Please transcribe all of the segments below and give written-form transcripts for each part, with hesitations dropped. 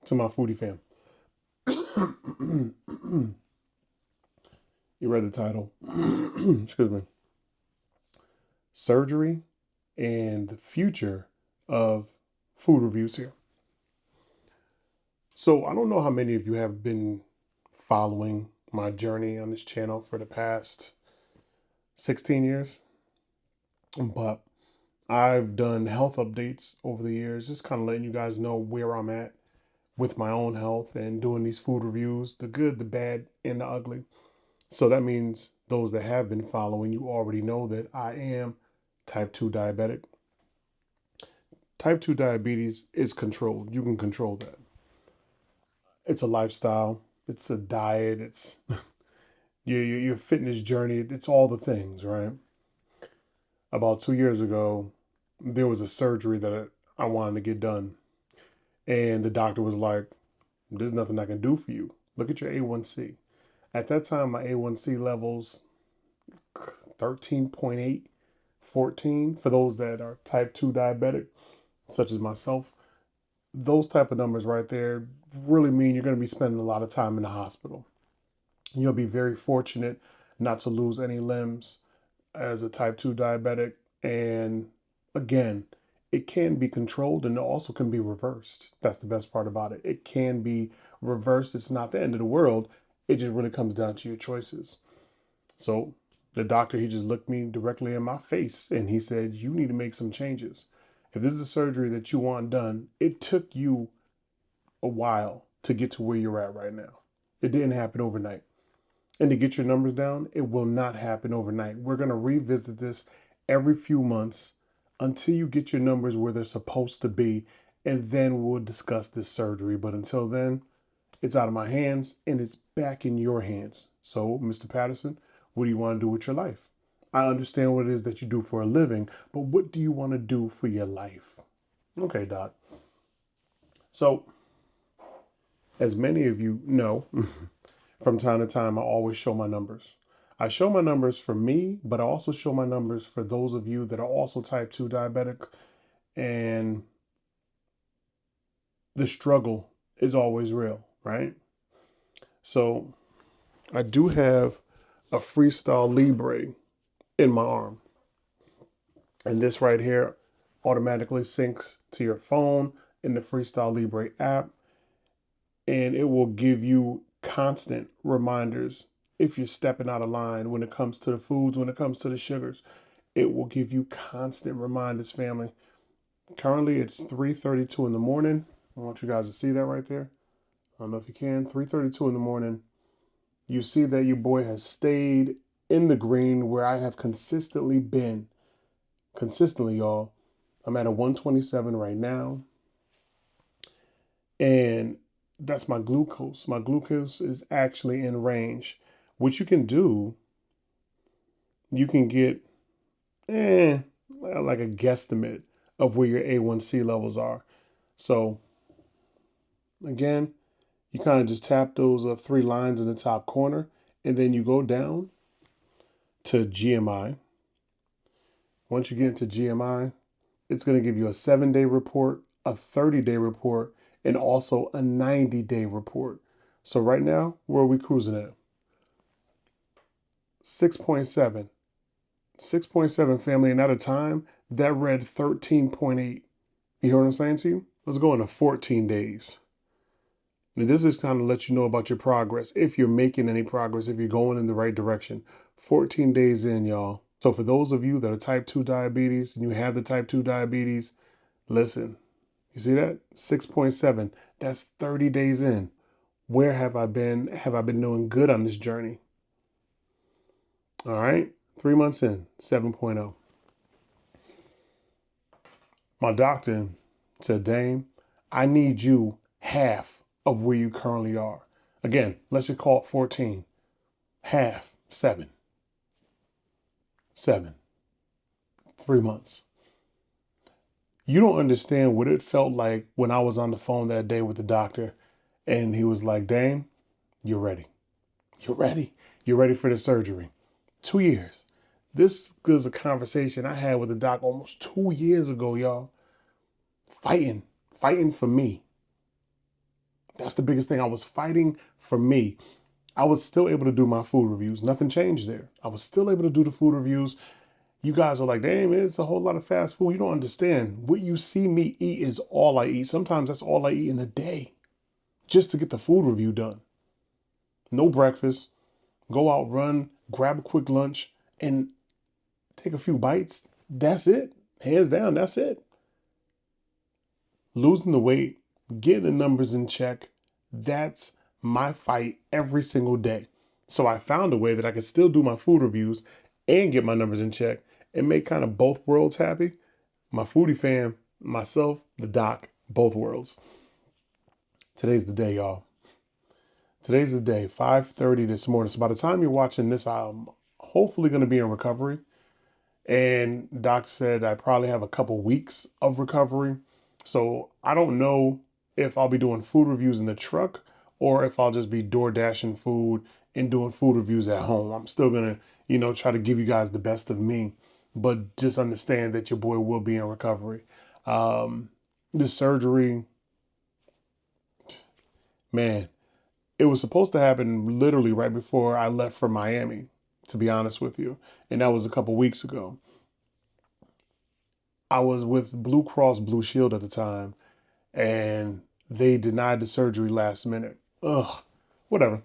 to my foodie fam. You read the title. Excuse me. Surgery and the future of food reviews here. So I don't know how many of you have been following my journey on this channel for the past 16 years, but I've done health updates over the years, just kind of letting you guys know where I'm at with my own health and doing these food reviews, the good, the bad, and the ugly. So that means those that have been following, you already know that I am type 2 diabetic. Type 2 diabetes is controlled. You can control that. It's a lifestyle. It's a diet. It's your fitness journey. It's all the things, right? About 2 years ago, there was a surgery that I wanted to get done. And the doctor was like, there's nothing I can do for you. Look at your A1C. At that time, my A1C levels 13.8, 14. For those that are type 2 diabetic, such as myself, those type of numbers right there really mean you're going to be spending a lot of time in the hospital. You'll be very fortunate not to lose any limbs as a type 2 diabetic. And again, it can be controlled and it also can be reversed. That's the best part about it. It can be reversed. It's not the end of the world. It just really comes down to your choices. So the doctor, he just looked me directly in my face and he said, you need to make some changes. If this is a surgery that you want done, it took you a while to get to where you're at right now. It didn't happen overnight. And to get your numbers down, it will not happen overnight. We're going to revisit this every few months until you get your numbers where they're supposed to be. And then we'll discuss this surgery. But until then, it's out of my hands and it's back in your hands. So, Mr. Patterson, what do you want to do with your life? I understand what it is that you do for a living, but what do you want to do for your life? Okay, Doc. So, as many of you know, from time to time, I always show my numbers. I show my numbers for me, but I also show my numbers for those of you that are also type 2 diabetic. And the struggle is always real, right? So I do have a Freestyle Libre in my arm. And this right here automatically syncs to your phone in the Freestyle Libre app. And it will give you constant reminders if you're stepping out of line when it comes to the foods, when it comes to the sugars. It will give you constant reminders, family. Currently, it's 3:32 in the morning. I want you guys to see that right there. I don't know if you can. 3:32 in the morning. You see that your boy has stayed in the green where I have consistently been. Consistently, y'all. I'm at a 127 right now. And that's my glucose. My glucose is actually in range. What you can do, you can get like a guesstimate of where your A1C levels are. So again, you kind of just tap those three lines in the top corner, and then you go down to GMI. Once you get into GMI, it's going to give you a 7-day report, a 30-day report, and also a 90-day report. So right now, where are we cruising at? 6.7. 6.7, family, and at a time, that read 13.8. You hear what I'm saying to you? Let's go into 14 days. And this is kind of let you know about your progress, if you're making any progress, if you're going in the right direction. 14 days in, y'all. So for those of you that are type 2 diabetes and you have the type 2 diabetes, listen, you see that? 6.7. That's 30 days in. Where have I been? Have I been doing good on this journey? All right. 3 months in, 7.0. My doctor said, Daym, I need you half of where you currently are. Again, let's just call it 14. Half, 7. 7. 3 months. You don't understand what it felt like when I was on the phone that day with the doctor and he was like, Daym, you're ready. You're ready. You're ready for the surgery. 2 years. This is a conversation I had with the doc almost 2 years ago, y'all. Fighting for me. That's the biggest thing. I was fighting for me. I was still able to do my food reviews. Nothing changed there. I was still able to do the food reviews. You guys are like, damn, it's a whole lot of fast food. You don't understand. What you see me eat is all I eat. Sometimes that's all I eat in a day just to get the food review done. No breakfast. Go out, run, grab a quick lunch, and take a few bites. That's it. Hands down, that's it. Losing the weight, getting the numbers in check, that's my fight every single day. So I found a way that I could still do my food reviews and get my numbers in check and make kind of both worlds happy. My foodie fam, myself, the doc, both worlds. Today's the day, y'all. Today's the day, 5:30 this morning. So by the time you're watching this, I'm hopefully going to be in recovery. And doc said I probably have a couple weeks of recovery. So I don't know if I'll be doing food reviews in the truck or if I'll just be door dashing food and doing food reviews at home. I'm still gonna, try to give you guys the best of me, but just understand that your boy will be in recovery. This surgery, man, it was supposed to happen literally right before I left for Miami, to be honest with you. And that was a couple weeks ago. I was with Blue Cross Blue Shield at the time, and they denied the surgery last minute. Ugh, whatever.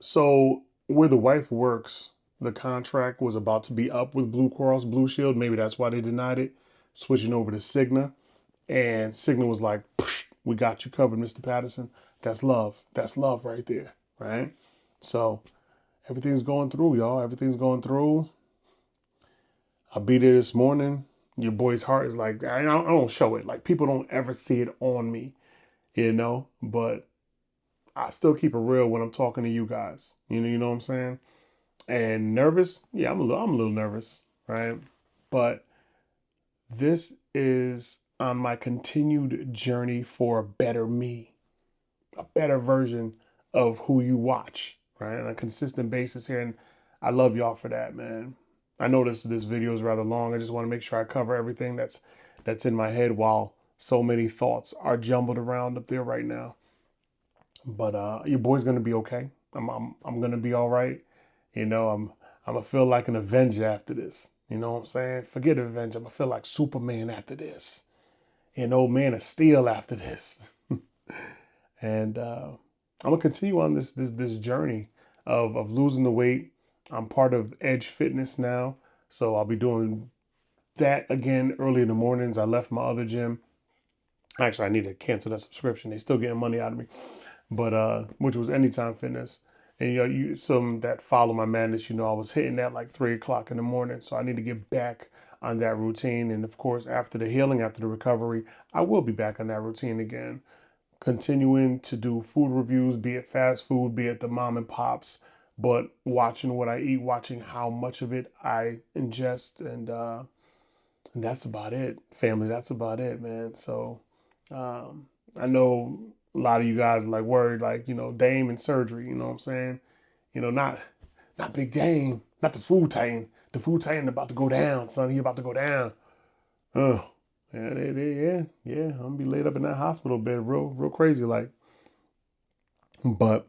So where the wife works, the contract was about to be up with Blue Cross Blue Shield. Maybe that's why they denied it. Switching over to Cigna, and Cigna was like, "We got you covered, Mr. Patterson." That's love. That's love right there, right? So everything's going through, y'all. Everything's going through. I'll be there this morning. Your boy's heart is like, I don't show it. Like, people don't ever see it on me, but I still keep it real when I'm talking to you guys. You know what I'm saying? And nervous? Yeah, I'm a little nervous, right? But this is on my continued journey for a better me, a better version of who you watch, right? On a consistent basis here. And I love y'all for that, man. I know this video is rather long. I just want to make sure I cover everything that's in my head while so many thoughts are jumbled around up there right now. But your boy's gonna be okay. I'm gonna be all right. I'm gonna feel like an Avenger after this. You know what I'm saying? Forget Avenger. I'm gonna feel like Superman after this. An old man of steel after this. And I'm gonna continue on this journey of losing the weight. I'm part of Edge Fitness now, so I'll be doing that again early in the mornings. I left my other gym. Actually, I need to cancel that subscription. They're still getting money out of me, but which was Anytime Fitness. And you some that follow my madness, I was hitting that like 3 o'clock in the morning. So I need to get back on that routine. And of course, after the healing, after the recovery, I will be back on that routine again, continuing to do food reviews, be it fast food, be it the mom and pops, but watching what I eat, watching how much of it I ingest, and that's about it, family. That's about it, man. So I know a lot of you guys are like worried, like, Daym and surgery, you know what I'm saying? Not Big Daym, not the food titan. The food titan about to go down, son. He about to go down. Oh, yeah. I'm gonna be laid up in that hospital bed, real crazy, like. But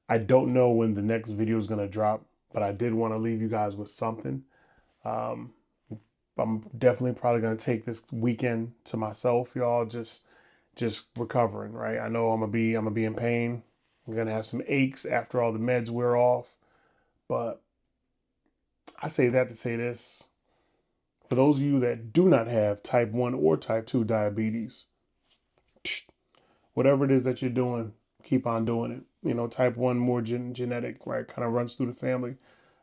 I don't know when the next video is gonna drop. But I did want to leave you guys with something. Um, I'm definitely probably gonna take this weekend to myself, y'all. Just recovering, right? I know I'm gonna be in pain. I'm gonna have some aches after all the meds wear off. But I say that to say this. For those of you that do not have type 1 or type 2 diabetes, whatever it is that you're doing, keep on doing it. Type 1 more genetic, right? Kind of runs through the family.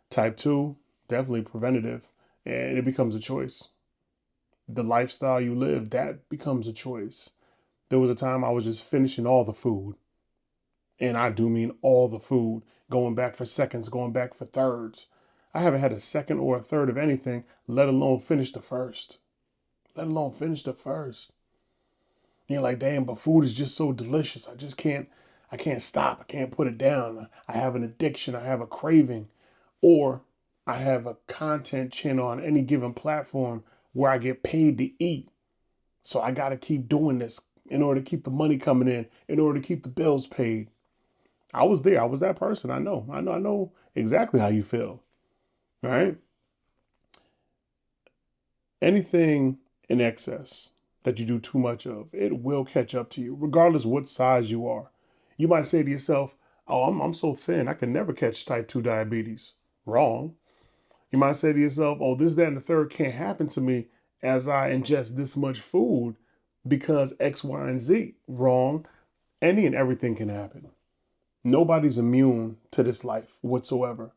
Type 2, definitely preventative. And it becomes a choice. The lifestyle you live, that becomes a choice. There was a time I was just finishing all the food. And I do mean all the food, going back for seconds, going back for thirds. I haven't had a second or a third of anything, let alone finish the first. Let alone finish the first. You're like, damn, but food is just so delicious. I can't stop. I can't put it down. I have an addiction. I have a craving. Or I have a content channel on any given platform where I get paid to eat. So I got to keep doing this in order to keep the money coming in order to keep the bills paid. I was there. I was that person. I know exactly how you feel. All right. Anything in excess that you do too much of, it will catch up to you, regardless what size you are. You might say to yourself, oh, I'm so thin, I can never catch type 2 diabetes. Wrong. You might say to yourself, oh, this, that, and the third can't happen to me as I ingest this much food because X, Y, and Z. Wrong. Any and everything can happen. Nobody's immune to this life whatsoever.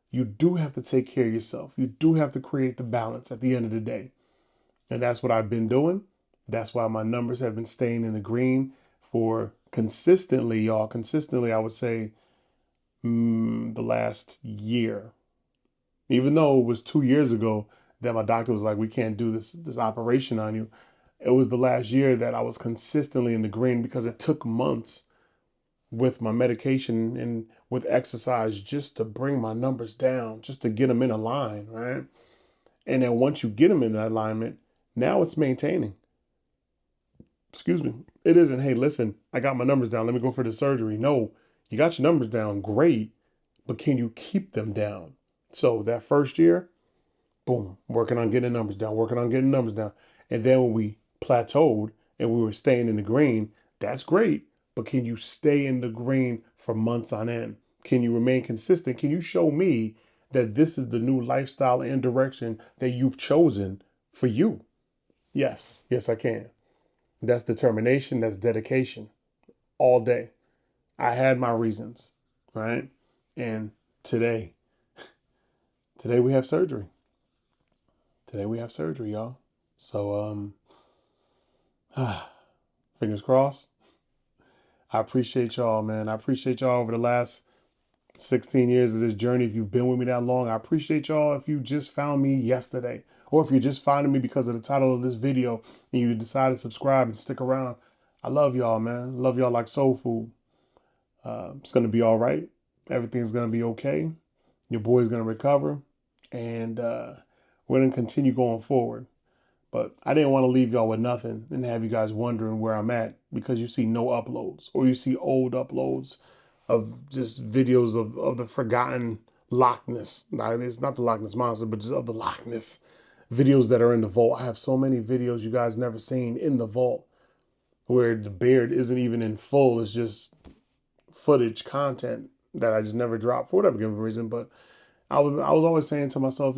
You do have to take care of yourself. You do have to create the balance at the end of the day. And that's what I've been doing. That's why my numbers have been staying in the green for consistently, y'all. Consistently, I would say the last year. Even though it was 2 years ago that my doctor was like, we can't do this operation on you. It was the last year that I was consistently in the green because it took months with my medication and with exercise just to bring my numbers down, just to get them in a line, right? And then once you get them in that alignment, now it's maintaining. Excuse me. It isn't, hey, listen, I got my numbers down. Let me go for the surgery. No, you got your numbers down. Great. But can you keep them down? So that first year, boom, working on getting the numbers down, working on getting numbers down. And then when we plateaued and we were staying in the green, that's great. But can you stay in the green for months on end? Can you remain consistent? Can you show me that this is the new lifestyle and direction that you've chosen for you? Yes, yes, I can. That's determination, that's dedication all day. I had my reasons, right? And today, today we have surgery. Today we have surgery, y'all. So, fingers crossed. I appreciate y'all, man. I appreciate y'all over the last 16 years of this journey. If you've been with me that long, I appreciate y'all if you just found me yesterday, or if you're just finding me because of the title of this video and you decided to subscribe and stick around. I love y'all, man. Love y'all like soul food. It's going to be all right. Everything's going to be okay. Your boy's going to recover, and we're going to continue going forward. But I didn't want to leave y'all with nothing and have you guys wondering where I'm at because you see no uploads or you see old uploads of just videos of the forgotten Loch Ness. Now, it's not the Loch Ness Monster, but just of the Loch Ness videos that are in the vault. I have so many videos you guys never seen in the vault where the beard isn't even in full. It's just footage content that I just never dropped for whatever given reason. But I was always saying to myself,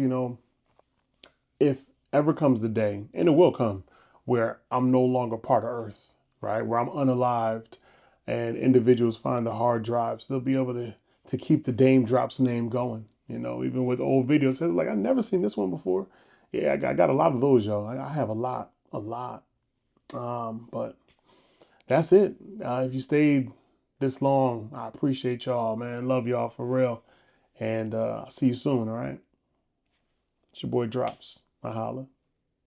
if ever comes the day, and it will come, where I'm no longer part of Earth, right? Where I'm unalived and individuals find the hard drives, they'll be able to keep the Daym Drops name going, even with old videos. So like, I've never seen this one before. Yeah, I got a lot of those, y'all. I have a lot. But that's it. If you stayed this long, I appreciate y'all, man. Love y'all for real. And I'll see you soon, all right? It's your boy Drops. I holla.